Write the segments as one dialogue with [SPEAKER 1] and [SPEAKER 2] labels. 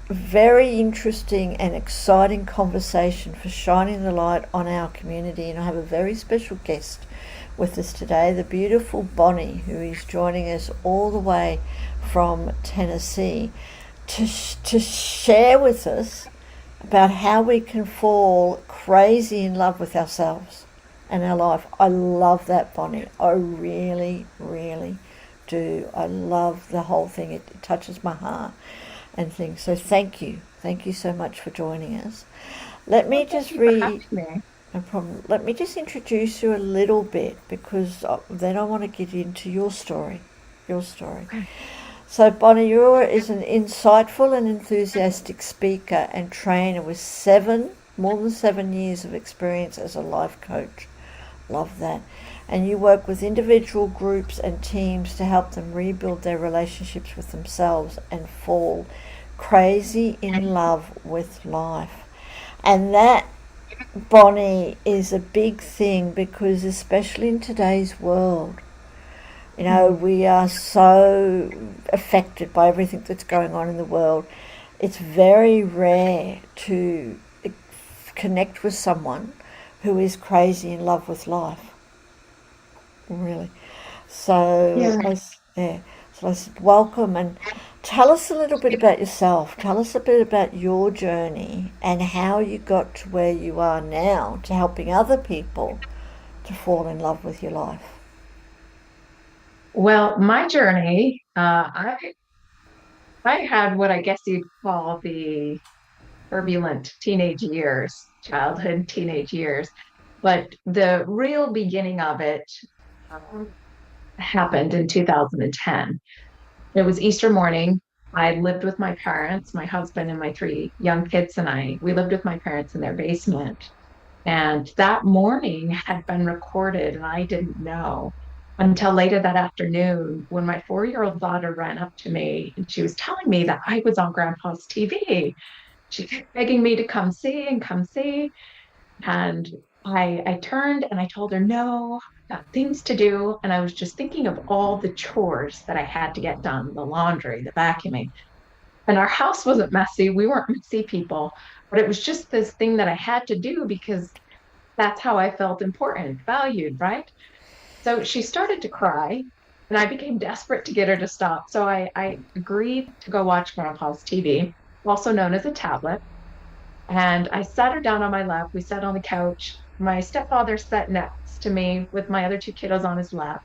[SPEAKER 1] very interesting and exciting conversation for shining the light on our community. And I have a very special guest with us today, the beautiful Bonnie, who is joining us all the way from Tennessee to share with us about how we can fall crazy in love with ourselves and our life. I love that, Bonnie. I really, really do. I love the whole thing. It touches my heart and things. So thank you. Thank you so much for joining us. Let me
[SPEAKER 2] Well, thank
[SPEAKER 1] just
[SPEAKER 2] you for
[SPEAKER 1] read.
[SPEAKER 2] having me.
[SPEAKER 1] No problem. Let me just introduce you a little bit because then I want to get into your story. Your story.
[SPEAKER 2] Okay.
[SPEAKER 1] So, Bonnie Ewer is an insightful and enthusiastic speaker and trainer with more than 7 years of experience as a life coach. Love that. And you work with individual groups and teams to help them rebuild their relationships with themselves and fall crazy in love with life. And that, Bonnie, is a big thing because, especially in today's world,
[SPEAKER 2] Mm.
[SPEAKER 1] we are so affected by everything that's going on in the world. It's very rare to connect with someone who is crazy in love with life, really. So
[SPEAKER 2] Yeah.
[SPEAKER 1] yeah. So I said, welcome and tell us a little bit about yourself. Tell us a bit about your journey and how you got to where you are now to helping other people to fall in love with your life.
[SPEAKER 2] Well, my journey, I had what I guess you'd call the turbulent teenage years, childhood teenage years, but the real beginning of it um, happened in 2010. It was Easter morning. I lived with my parents, my husband and my three young kids and I. We lived with my parents in their basement. And that morning had been recorded, and I didn't know until later that afternoon when my 4 year old daughter ran up to me and she was telling me that I was on Grandpa's TV. She kept begging me to come see and come see. And I turned and I told her, no, I've got things to do. And I was just thinking of all the chores that I had to get done, the laundry, the vacuuming. And our house wasn't messy. We weren't messy people, but it was just this thing that I had to do because that's how I felt important, valued, right? So she started to cry, and I became desperate to get her to stop. So I agreed to go watch Grandpa's TV, also known as a tablet. And I sat her down on my lap. We sat on the couch. My stepfather sat next to me with my other two kiddos on his lap.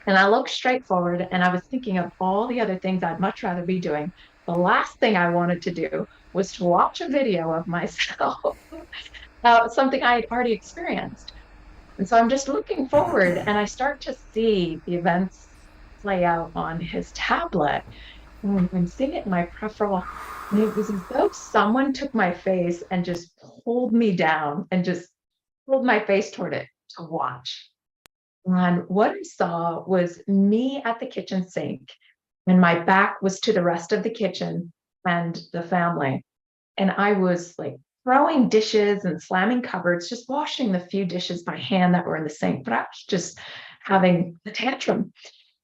[SPEAKER 2] And I looked straight forward and I was thinking of all the other things I'd much rather be doing. The last thing I wanted to do was to watch a video of myself, something I had already experienced. And so I'm just looking forward and I start to see the events play out on his tablet. And I'm seeing it in my peripheral. And it was as though someone took my face and just pulled me down and just pulled my face toward it to watch. And what I saw was me at the kitchen sink, and my back was to the rest of the kitchen and the family. And I was like throwing dishes and slamming cupboards, just washing the few dishes by hand that were in the sink. But I was just having a tantrum.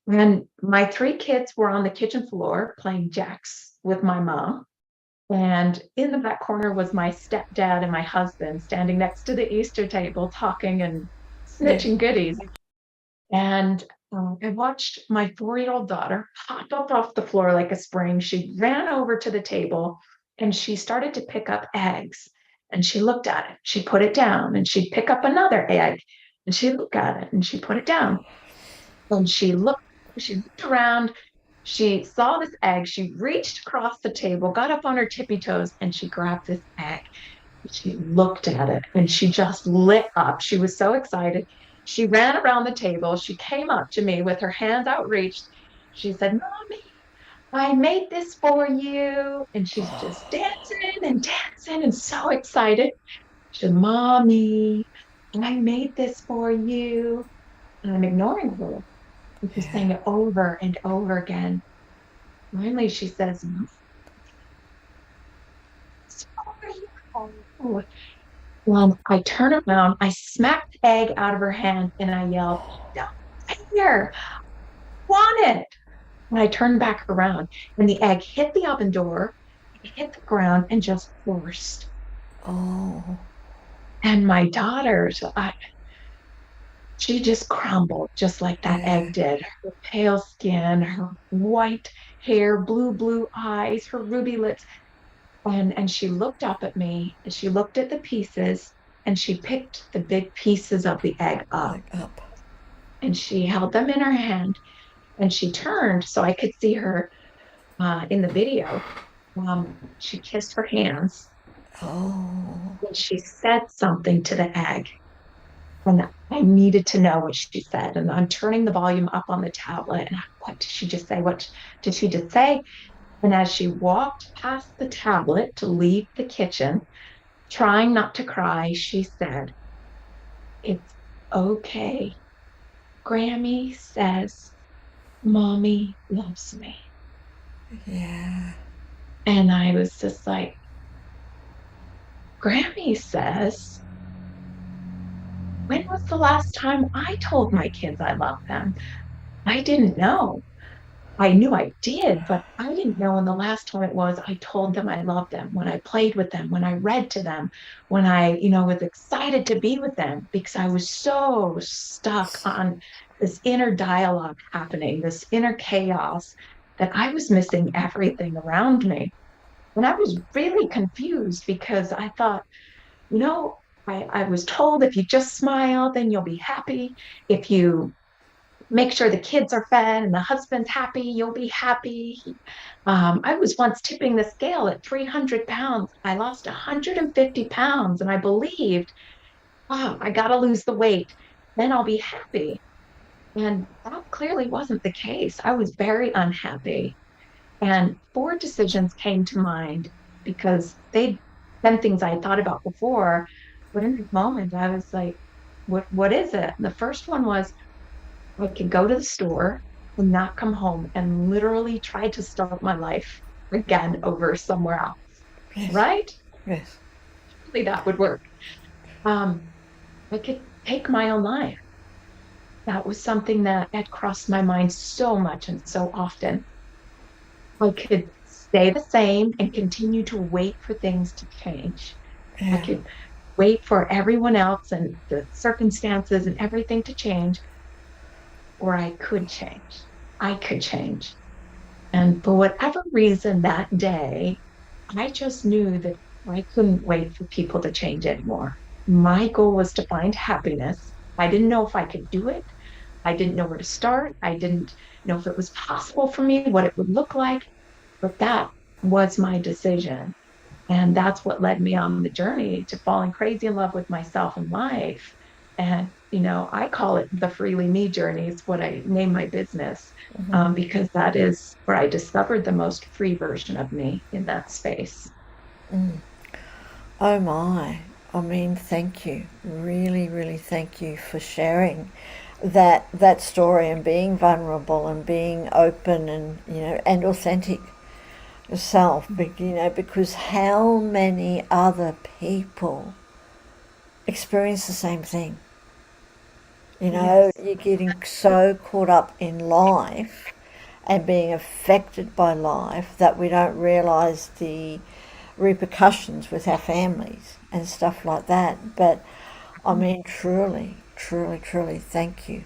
[SPEAKER 2] And my three kids were on the kitchen floor playing jacks with my mom. And in the back corner was my stepdad and my husband standing next to the Easter table talking and
[SPEAKER 1] Yeah.
[SPEAKER 2] snitching goodies. And I watched my 4 year old daughter hop up off the floor like a spring. She ran over to the table and she started to pick up eggs. And she looked at it, she put it down, and she'd pick up another egg and she looked at it and she put it down. And she looked around, she saw this egg, she reached across the table, got up on her tippy toes, and she grabbed this egg. She looked at it and she just lit up. She was so excited. She ran around the table. She came up to me with her hands outreached. She said, Mommy, I made this for you. And she's just dancing and dancing and so excited. She said, Mommy, I made this for you. And I'm ignoring her. And she's saying it over and over again. Finally, she says, "It's for you." I turn around, I smack the egg out of her hand, and I yell, "Don't here, want it." And I turned back around, and the egg hit the oven door. hit the ground and just burst.
[SPEAKER 1] Oh,
[SPEAKER 2] And my daughter, she just crumbled just like that
[SPEAKER 1] yeah.
[SPEAKER 2] egg did. Her pale skin, her white hair, blue eyes, her ruby lips. And she looked up at me and she looked at the pieces and she picked the big pieces of the egg up
[SPEAKER 1] Like up.
[SPEAKER 2] and she held them in her hand and she turned so I could see her in the video. She kissed her hands
[SPEAKER 1] Oh,
[SPEAKER 2] and she said something to the egg. And I needed to know what she said. And I'm turning the volume up on the tablet. And what did she just say? What did she just say? And as she walked past the tablet to leave the kitchen, trying not to cry, she said, "It's okay. Grammy says mommy loves me."
[SPEAKER 1] yeah.
[SPEAKER 2] And I was just like, Grammy says, when was the last time I told my kids I love them? I didn't know. I knew I did, but I didn't know when the last time it was I told them I loved them, when I played with them, when I read to them, when I, was excited to be with them because I was so stuck on this inner dialogue happening, this inner chaos that I was missing everything around me. And I was really confused because I thought, you know, I was told if you just smile, then you'll be happy. If you make sure the kids are fed and the husband's happy, you'll be happy. I was once tipping the scale at 300 pounds. I lost 150 pounds and I believed, oh, I got to lose the weight. Then I'll be happy. And that clearly wasn't the case. I was very unhappy. And four decisions came to mind because they'd been things I had thought about before. But in the moment, I was like, what is it? And the first one was I could go to the store and not come home and literally try to start my life again over somewhere else,
[SPEAKER 1] Yes.
[SPEAKER 2] right?
[SPEAKER 1] Yes.
[SPEAKER 2] Surely that would work. Um, I could take my own life. That was something that had crossed my mind so much and so often. I could stay the same and continue to wait for things to change. I
[SPEAKER 1] Yeah.
[SPEAKER 2] could wait for everyone else and the circumstances and everything to change, or I could change. I could change. And for whatever reason that day, I just knew that I couldn't wait for people to change anymore. My goal was to find happiness. I didn't know if I could do it. I didn't know where to start. I didn't know if it was possible for me, what it would look like, but that was my decision. And that's what led me on the journey to falling crazy in love with myself and life. And, I call it the Freely Me journey. It's what I name my business, because that is where I discovered the most free version of me in that space.
[SPEAKER 1] Oh my. I mean, thank you. Really, really thank you for sharing that story and being vulnerable and being open and and authentic yourself. But because how many other people experience the same thing?
[SPEAKER 2] Yes.
[SPEAKER 1] You're getting so caught up in life and being affected by life that we don't realize the repercussions with our families and stuff like that. But I mean, truly, truly, truly, thank you.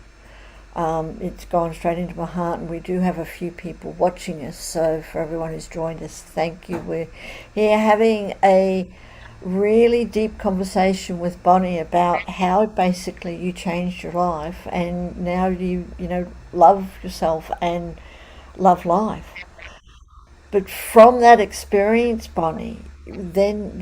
[SPEAKER 1] It's gone straight into my heart, and we do have a few people watching us. So, for everyone who's joined us, thank you. We're here having a really deep conversation with Bonnie about how basically you changed your life, and now you love yourself and love life. But from that experience, Bonnie, then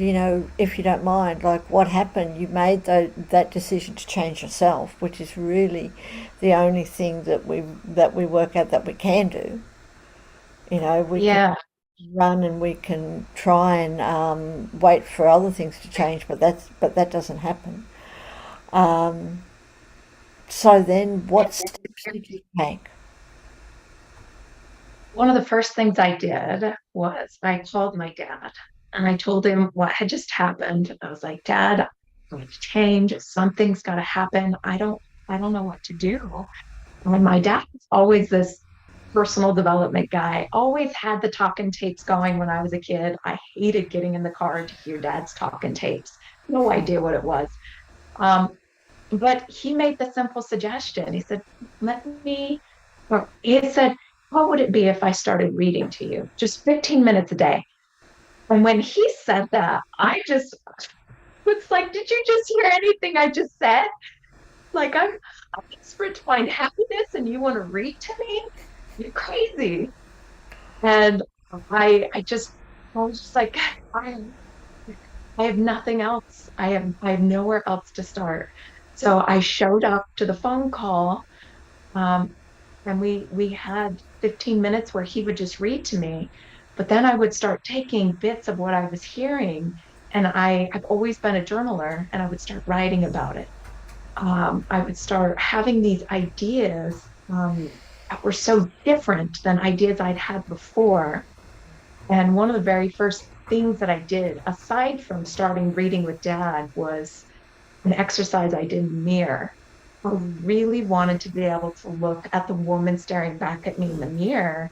[SPEAKER 1] if you don't mind, like what happened, you made that decision to change yourself, which is really the only thing that we work out that we can do. We can
[SPEAKER 2] Yeah.
[SPEAKER 1] run and we can try and wait for other things to change, but that doesn't happen. Um, so then, what steps did you take?
[SPEAKER 2] One of the first things I did was I called my dad and I told him what had just happened. I was like, Dad, I'm going to change. Something's got to happen. I don't know what to do. And my dad was always this personal development guy, always had the talking tapes going when I was a kid. I hated getting in the car to hear dad's talking tapes. No idea what it was. Um, but he made the simple suggestion. He said, let me, or he said, what would it be if I started reading to you just 15 minutes a day? And when he said that, I just was like, did you just hear anything I just said? Like, I'm desperate to find happiness and you want to read to me? You're crazy. And I was just like, I, I have nothing else. I have nowhere else to start. So I showed up to the phone call, um, and we had 15 minutes where he would just read to me, but then I would start taking bits of what I was hearing, and I've always been a journaler, and I would start writing about it. I would start having these ideas that were so different than ideas I'd had before. And one of the very first things that I did, aside from starting reading with dad, was an exercise I did in the mirror. I really wanted to be able to look at the woman staring back at me in the mirror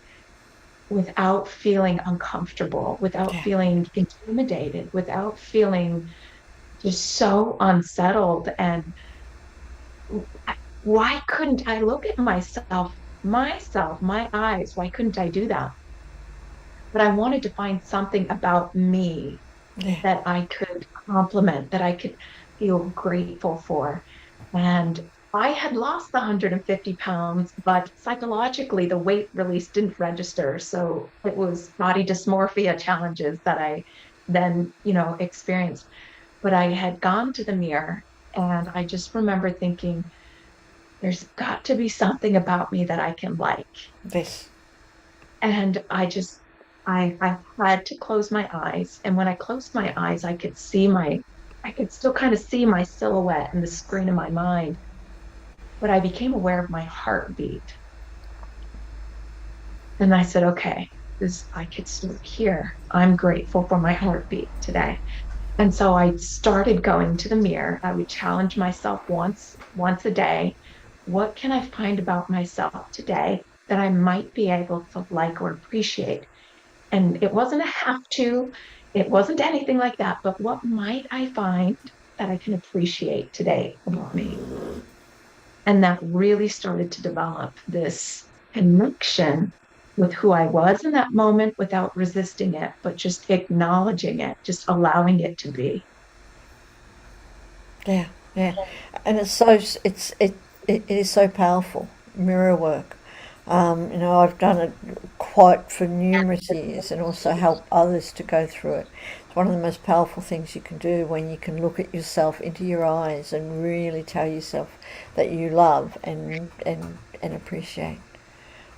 [SPEAKER 2] without feeling uncomfortable, without
[SPEAKER 1] Yeah.
[SPEAKER 2] feeling intimidated, without feeling just so unsettled. And why couldn't I look at my eyes? Why couldn't I do that? But I wanted to find something about me
[SPEAKER 1] Yeah.
[SPEAKER 2] that I could compliment, that I could feel grateful for. And I had lost the 150 pounds, but psychologically, the weight release didn't register. So it was body dysmorphia challenges that I then, experienced. But I had gone to the mirror and I just remember thinking, there's got to be something about me that I can like.
[SPEAKER 1] This.
[SPEAKER 2] And I had to close my eyes. And when I closed my eyes, I could still kind of see my silhouette in the screen of my mind, but I became aware of my heartbeat. And I said, okay, I could still hear. I'm grateful for my heartbeat today. And so I started going to the mirror. I would challenge myself once a day. What can I find about myself today that I might be able to like or appreciate? And it wasn't a have to, it wasn't anything like that, but what might I find that I can appreciate today about me? And that really started to develop this connection with who I was in that moment without resisting it, but just acknowledging it, just allowing it to be.
[SPEAKER 1] Yeah. Yeah. And it is so powerful. Mirror work. I've done it quite for numerous years and also help others to go through it. It's one of the most powerful things you can do when you can look at yourself into your eyes and really tell yourself that you love and appreciate.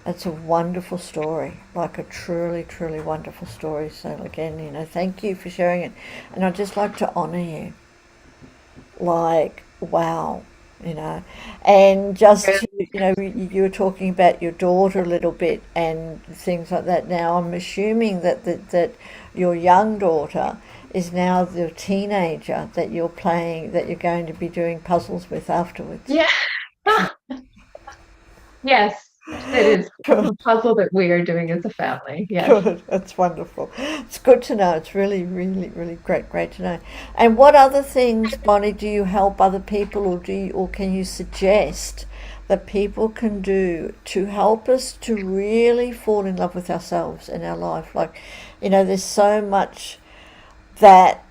[SPEAKER 1] It's a wonderful story, like a truly, truly wonderful story. So again, thank you for sharing it. And I'd just like to honour you. Like, wow, you know. And just to, you were talking about your daughter a little bit and things like that. Now, I'm assuming that your young daughter is now the teenager that you're playing, that you're going to be doing puzzles with afterwards.
[SPEAKER 2] Yeah. Yes, it is. It's a puzzle that we are doing as a family. Yes.
[SPEAKER 1] Good. That's wonderful. It's good to know. It's really, really, really great to know. And what other things, Bonnie, do you help other people, or can you suggest that people can do to help us to really fall in love with ourselves in our life? Like, there's so much that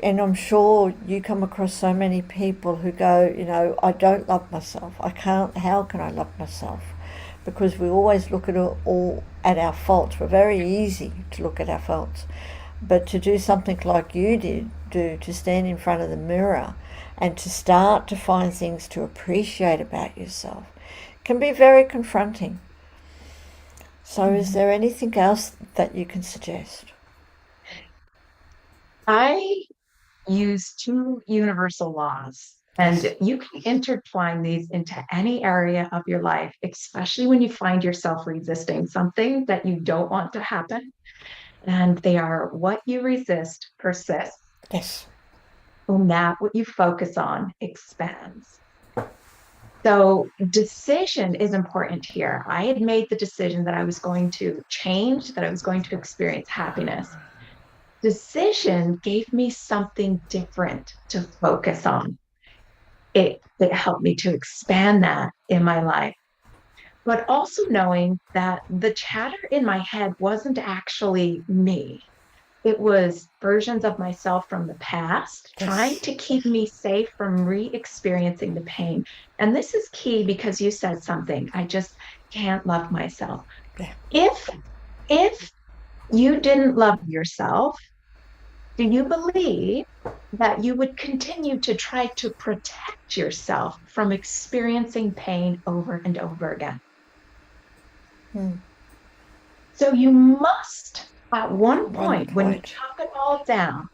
[SPEAKER 1] and I'm sure you come across so many people who go, I don't love myself. I can't. How can I love myself? Because we always look at all at our faults. We're very easy to look at our faults, but to do something like you do, to stand in front of the mirror and to start to find things to appreciate about yourself, can be very confronting. So, is
[SPEAKER 2] Mhm.
[SPEAKER 1] there anything else that you can suggest?
[SPEAKER 2] I use two universal laws,
[SPEAKER 1] Yes.
[SPEAKER 2] and you can intertwine these into any area of your life, especially when you find yourself resisting something that you don't want to happen. And they are: what you resist persists,
[SPEAKER 1] Yes.
[SPEAKER 2] and that what you focus on expands. So, decision is important here. I had made the decision that I was going to change, that I was going to experience happiness. Decision gave me something different to focus on. It helped me to expand that in my life, but also knowing that the chatter in my head wasn't actually me. It was versions of myself from the past trying
[SPEAKER 1] Yes.
[SPEAKER 2] to keep me safe from re-experiencing the pain. And this is key because you said something. I just can't love myself.
[SPEAKER 1] Yeah.
[SPEAKER 2] If if you didn't love yourself, do you believe that you would continue to try to protect yourself from experiencing pain over and over again?
[SPEAKER 1] Hmm.
[SPEAKER 2] So you must, at one
[SPEAKER 1] One
[SPEAKER 2] point, when you
[SPEAKER 1] point.
[SPEAKER 2] chop it all down,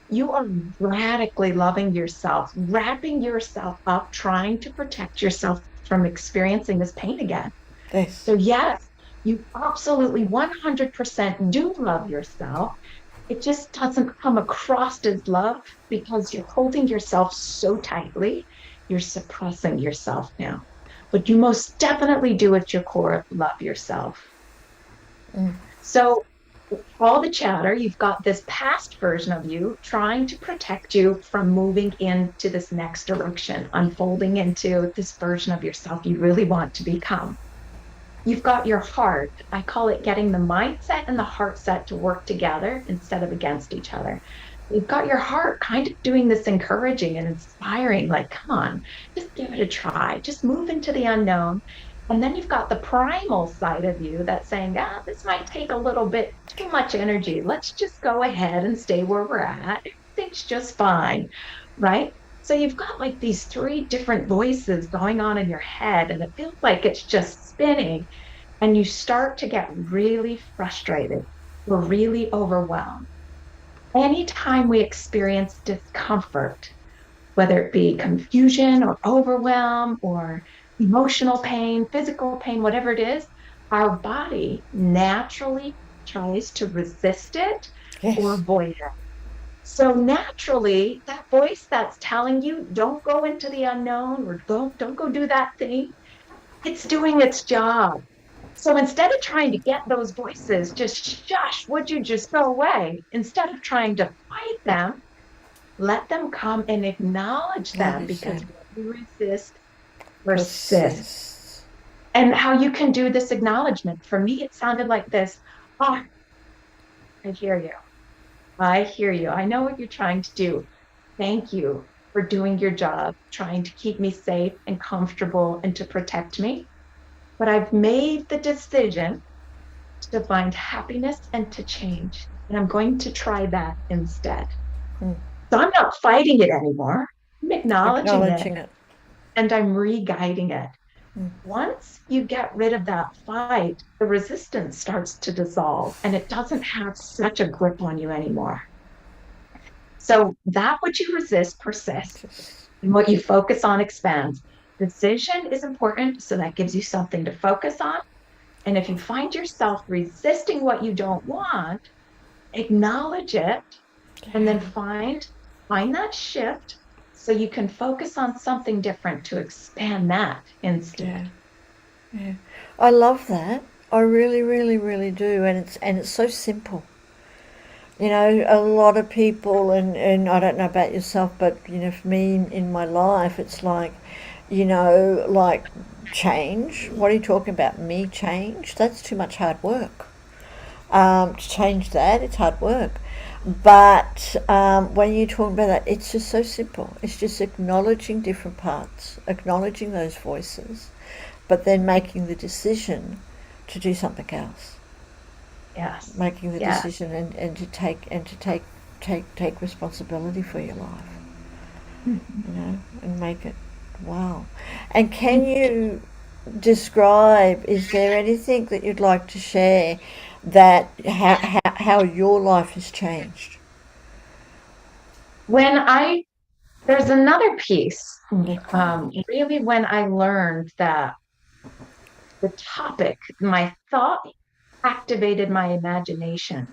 [SPEAKER 2] you are radically loving yourself, wrapping yourself up, trying to protect yourself from experiencing this pain again.
[SPEAKER 1] Yes.
[SPEAKER 2] So, yes, you absolutely 100% do love yourself. It just doesn't come across as love because you're holding yourself so tightly. You're suppressing yourself now. But you most definitely do at your core love yourself.
[SPEAKER 1] Mm.
[SPEAKER 2] So, all the chatter, you've got this past version of you trying to protect you from moving into this next direction, unfolding into this version of yourself you really want to become. You've got your heart. I call it getting the mindset and the heart set to work together instead of against each other. You've got your heart kind of doing this encouraging and inspiring, like, come on, just give it a try, just move into the unknown. And then you've got the primal side of you that's saying, this might take a little bit too much energy. Let's just go ahead and stay where we're at. Everything's just fine, right? So you've got like these three different voices going on in your head, and it feels like it's just spinning. And you start to get really frustrated or really overwhelmed. Anytime we experience discomfort, whether it be confusion or overwhelm or emotional pain, physical pain, whatever it is, our body naturally tries to resist it or
[SPEAKER 1] Yes.
[SPEAKER 2] avoid it. So naturally, that voice that's telling you don't go into the unknown or don't go do that thing, it's doing its job. So instead of trying to get those voices, just shush, would you just go away? Instead of trying to fight them, let them come and acknowledge them
[SPEAKER 1] Acknowledge
[SPEAKER 2] because
[SPEAKER 1] them.
[SPEAKER 2] what you resist persists.
[SPEAKER 1] Persists.
[SPEAKER 2] And how you can do this acknowledgement. For me, it sounded like this. Oh, I hear you. I hear you. I know what you're trying to do. Thank you for doing your job, trying to keep me safe and comfortable and to protect me. But I've made the decision to find happiness and to change. And I'm going to try that instead.
[SPEAKER 1] Mm.
[SPEAKER 2] So I'm not fighting it anymore. I'm acknowledging it
[SPEAKER 1] Acknowledging it.
[SPEAKER 2] and I'm re-guiding it.
[SPEAKER 1] Mm.
[SPEAKER 2] Once you get rid of that fight, the resistance starts to dissolve and it doesn't have such a grip on you anymore. So that which you resist persists
[SPEAKER 1] Just,
[SPEAKER 2] and what you focus on expands. Decision is important, so that gives you something to focus on. And if you find yourself resisting what you don't want, acknowledge it and then find that shift so you can focus on something different to expand that instead.
[SPEAKER 1] yeah. Yeah. I love that. I really, really, really do. And it's so simple. You know, a lot of people, and I don't know about yourself, but you know, for me in my life, it's like, you know, like change. What are you talking about? Me change? That's too much hard work. To change that, it's hard work. But when you talk about that, it's just so simple. It's just acknowledging different parts, acknowledging those voices, but then making the decision to do something else,
[SPEAKER 2] Yes.
[SPEAKER 1] making the
[SPEAKER 2] Yes.
[SPEAKER 1] decision and to take responsibility for your life,
[SPEAKER 2] Mhm.
[SPEAKER 1] you know, and make it wow. And can you describe? Is there anything that you'd like to share that how your life has changed?
[SPEAKER 2] When I, there's another piece,
[SPEAKER 1] Yeah.
[SPEAKER 2] really, when I learned that the topic, my thought activated my imagination.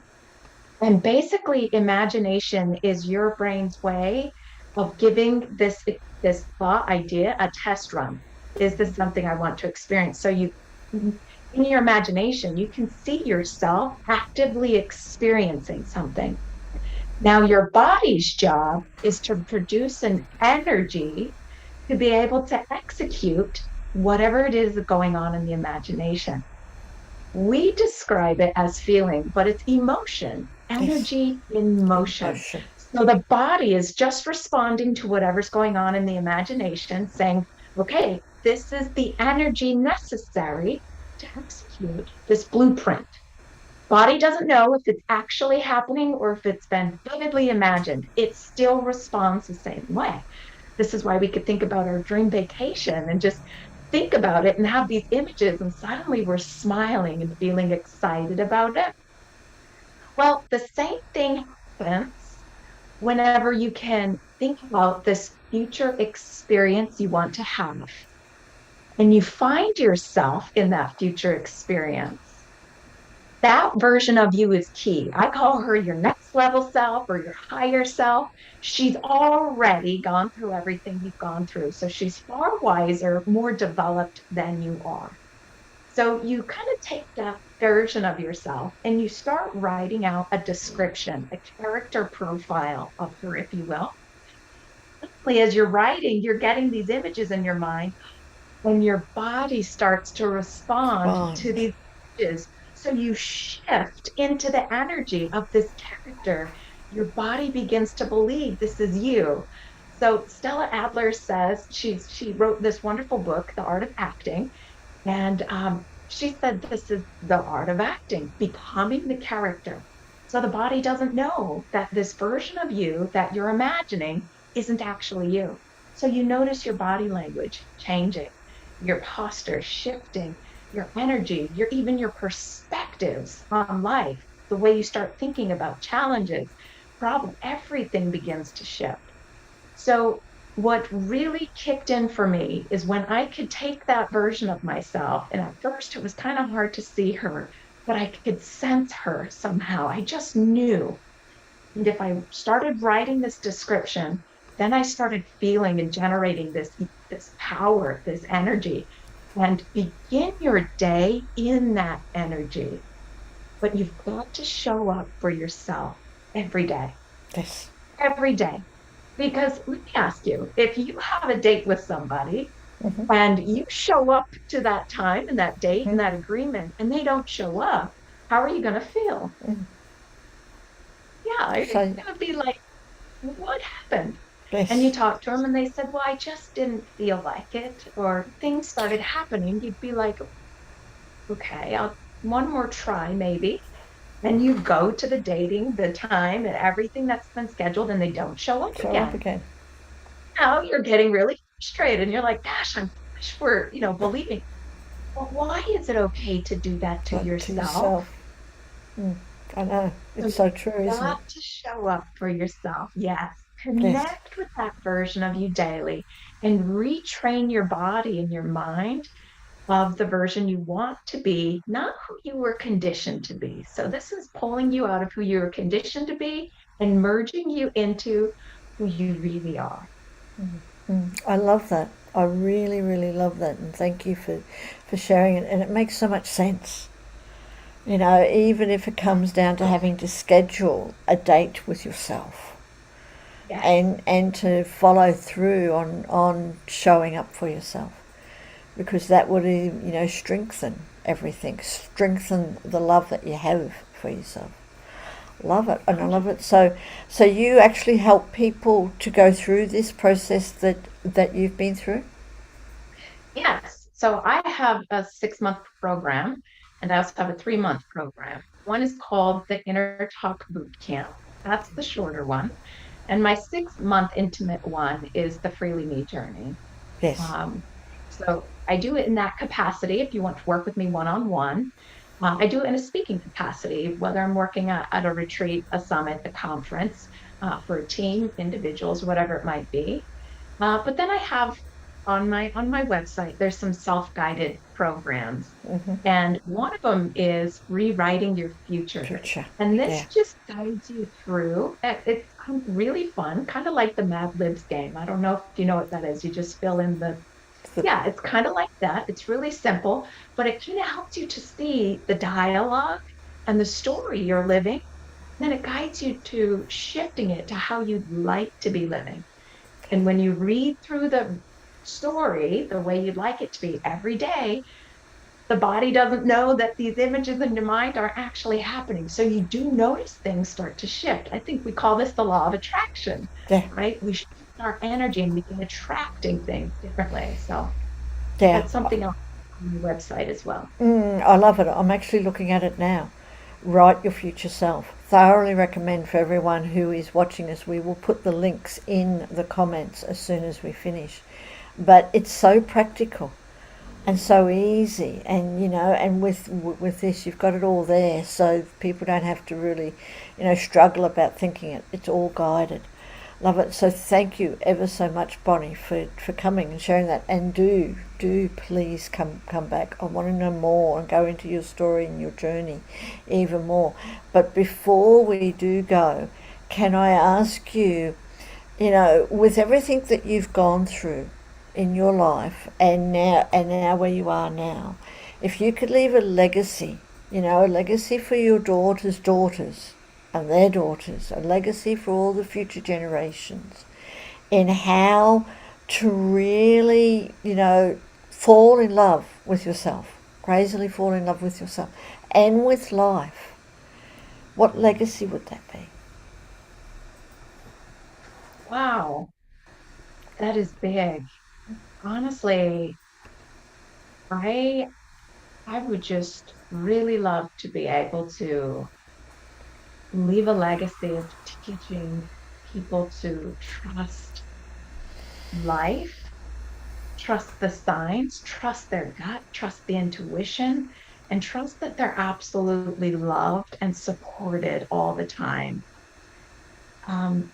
[SPEAKER 2] And basically, imagination is your brain's way of giving this thought idea a test run. Is this something I want to experience? So you, in your imagination, you can see yourself actively experiencing something. Now, your body's job is to produce an energy to be able to execute whatever it is going on in the imagination. We describe it as feeling, but it's emotion,
[SPEAKER 1] Yes.
[SPEAKER 2] energy in motion.
[SPEAKER 1] Emotion.
[SPEAKER 2] So the body is just responding to whatever's going on in the imagination, saying, okay, this is the energy necessary to execute this blueprint. Body doesn't know if it's actually happening or if it's been vividly imagined. It still responds the same way. This is why we could think about our dream vacation and just think about it and have these images, and suddenly we're smiling and feeling excited about it. Well, the same thing happens whenever you can think about this future experience you want to have, and you find yourself in that future experience. That version of you is key. I call her your next level self or your higher self. She's already gone through everything you've gone through. So she's far wiser, more developed than you are. So you kind of take that version of yourself and you start writing out a description, a character profile of her, if you will. As you're writing, you're getting these images in your mind when your body starts to respond to
[SPEAKER 1] Bond.
[SPEAKER 2] these images. So you shift into the energy of this character. Your body begins to believe this is you. So Stella Adler says she wrote this wonderful book, The Art of Acting, and she said this is the art of acting, becoming the character. So the body doesn't know that this version of you that you're imagining isn't actually you. So you notice your body language changing, your posture shifting, your energy, even your perspectives on life, the way you start thinking about challenges, problem, everything begins to shift. So what really kicked in for me is when I could take that version of myself, and at first it was kind of hard to see her, but I could sense her somehow. I just knew. And if I started writing this description, then I started feeling and generating this power, this energy, and begin your day in that energy. But you've got to show up for yourself every day,
[SPEAKER 1] Yes.
[SPEAKER 2] every day. Because let me ask you, if you have a date with somebody
[SPEAKER 1] Mm-hmm.
[SPEAKER 2] and you show up to that time and that date and
[SPEAKER 1] Mm-hmm.
[SPEAKER 2] that agreement and they don't show up, how are you going to feel?
[SPEAKER 1] Mm.
[SPEAKER 2] Yeah, you're
[SPEAKER 1] So,
[SPEAKER 2] going to be like, what happened? And you
[SPEAKER 1] yes.
[SPEAKER 2] talk to them and they said, well, I just didn't feel like it, or things started happening. You'd be like, okay, I'll one more try maybe. And you go to the dating, the time, and everything that's been scheduled, and they don't show up
[SPEAKER 1] Show up
[SPEAKER 2] again.
[SPEAKER 1] again.
[SPEAKER 2] Now you're getting really frustrated and you're like, gosh, I'm gosh, we're, believing. Well, why is it okay to do that to
[SPEAKER 1] But to
[SPEAKER 2] yourself?
[SPEAKER 1] yourself. Mm. I know.
[SPEAKER 2] So
[SPEAKER 1] It's
[SPEAKER 2] you've
[SPEAKER 1] so true, isn't it?
[SPEAKER 2] got to show up for yourself. Yes.
[SPEAKER 1] Yes.
[SPEAKER 2] Connect with that version of you daily and retrain your body and your mind of the version you want to be, not who you were conditioned to be. So this is pulling you out of who you were conditioned to be and merging you into who you really are.
[SPEAKER 1] Mm. I love that. I really, really love that, and thank you for sharing it. And it makes so much sense. You know, even if it comes down to having to schedule a date with yourself,
[SPEAKER 2] Yes.
[SPEAKER 1] and to follow through on showing up for yourself, because that would, strengthen everything, strengthen the love that you have for yourself. Love it, and I love it. So you actually help people to go through this process that you've been through.
[SPEAKER 2] Yes. So I have a 6 month program and I also have a 3 month program. One is called the Inner Talk Boot Camp. That's the shorter one. And my 6 month intimate one is the Freely Me journey.
[SPEAKER 1] Yes.
[SPEAKER 2] Um, so I do it in that capacity if you want to work with me one on one. I do it in a speaking capacity, whether I'm working at a retreat, a summit, a conference for a team, individuals, whatever it might be. But then I have on my website, there's some self-guided programs.
[SPEAKER 1] Mm-hmm.
[SPEAKER 2] And one of them is rewriting your future.
[SPEAKER 1] Future.
[SPEAKER 2] And this
[SPEAKER 1] Yeah.
[SPEAKER 2] just guides you through. It's really fun, kind of like the Mad Libs game. I don't know if you know what that is. You just fill in the Yeah, it's kind of like that. It's really simple, but it kind of helps you to see the dialogue and the story you're living. Then it guides you to shifting it to how you'd like to be living. And when you read through the story the way you'd like it to be every day, the body doesn't know that these images in your mind are actually happening. So you do notice things start to shift. I think we call this the law of attraction,
[SPEAKER 1] Yeah,
[SPEAKER 2] right? We shift our energy and begin attracting things differently. So
[SPEAKER 1] yeah.
[SPEAKER 2] that's something else on the website as well.
[SPEAKER 1] I love it. I'm actually looking at it now. Write your future self. Thoroughly recommend for everyone who is watching us. We will put the links in the comments as soon as we finish. But it's so practical and so easy, and and with this you've got it all there, so people don't have to really struggle about thinking it. It's all guided. Love it. So thank you ever so much, Bonnie, for coming and sharing that. And do please come back. I want to know more and go into your story and your journey even more. But before we do go, can I ask you, with everything that you've gone through in your life, and now where you are now, if you could leave a legacy, a legacy for your daughters and their daughters, a legacy for all the future generations, in how to really, fall in love with yourself, crazily fall in love with yourself and with life, what legacy would that be?
[SPEAKER 2] Wow, that is big. Honestly, I I would just really love to be able to leave a legacy of teaching people to trust life, trust the signs, trust their gut, trust the intuition, and trust that they're absolutely loved and supported all the time. Um,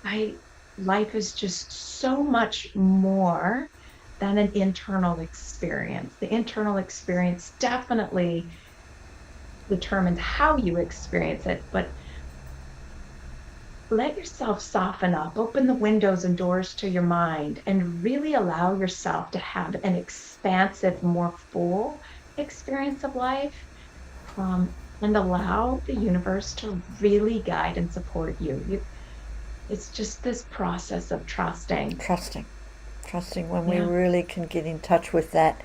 [SPEAKER 2] I Life is just so much more than an internal experience. The internal experience definitely determines how you experience it, but let yourself soften up, open the windows and doors to your mind, and really allow yourself to have an expansive, more full experience of life. And allow the universe to really guide and support you. It's just this process of trusting.
[SPEAKER 1] Trusting when we
[SPEAKER 2] Yeah.
[SPEAKER 1] really can get in touch with that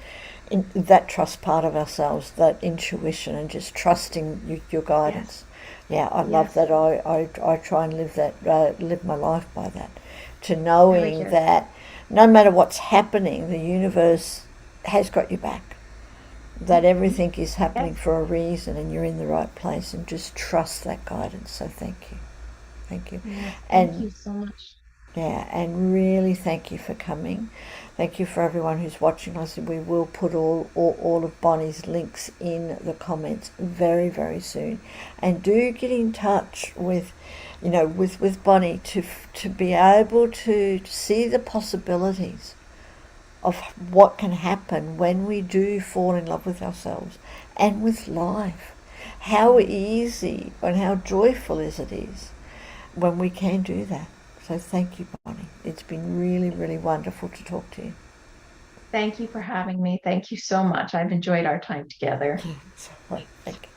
[SPEAKER 1] trust part of ourselves, that intuition, and just trusting your
[SPEAKER 2] Yes.
[SPEAKER 1] guidance. Yeah, I love
[SPEAKER 2] Yes.
[SPEAKER 1] that. I try and live my life by that, to
[SPEAKER 2] Very
[SPEAKER 1] knowing
[SPEAKER 2] good.
[SPEAKER 1] that no matter what's happening, the universe has got your back, that
[SPEAKER 2] Mhm.
[SPEAKER 1] everything is happening
[SPEAKER 2] Yes.
[SPEAKER 1] for a reason and you're in the right place, and just trust that guidance. So thank you.
[SPEAKER 2] Yes. Thank
[SPEAKER 1] And
[SPEAKER 2] you so much.
[SPEAKER 1] yeah, and really thank you for coming. Thank you for everyone who's watching us. We will put all of Bonnie's links in the comments very, very soon. And do get in touch with Bonnie to be able to see the possibilities of what can happen when we do fall in love with ourselves and with life. How
[SPEAKER 2] Mm.
[SPEAKER 1] easy and how joyful it is when we can do that. So thank you, Bonnie. It's been really, really wonderful to talk to you.
[SPEAKER 2] Thank you for having me. Thank you so much. I've enjoyed our time together.
[SPEAKER 1] So, thank you.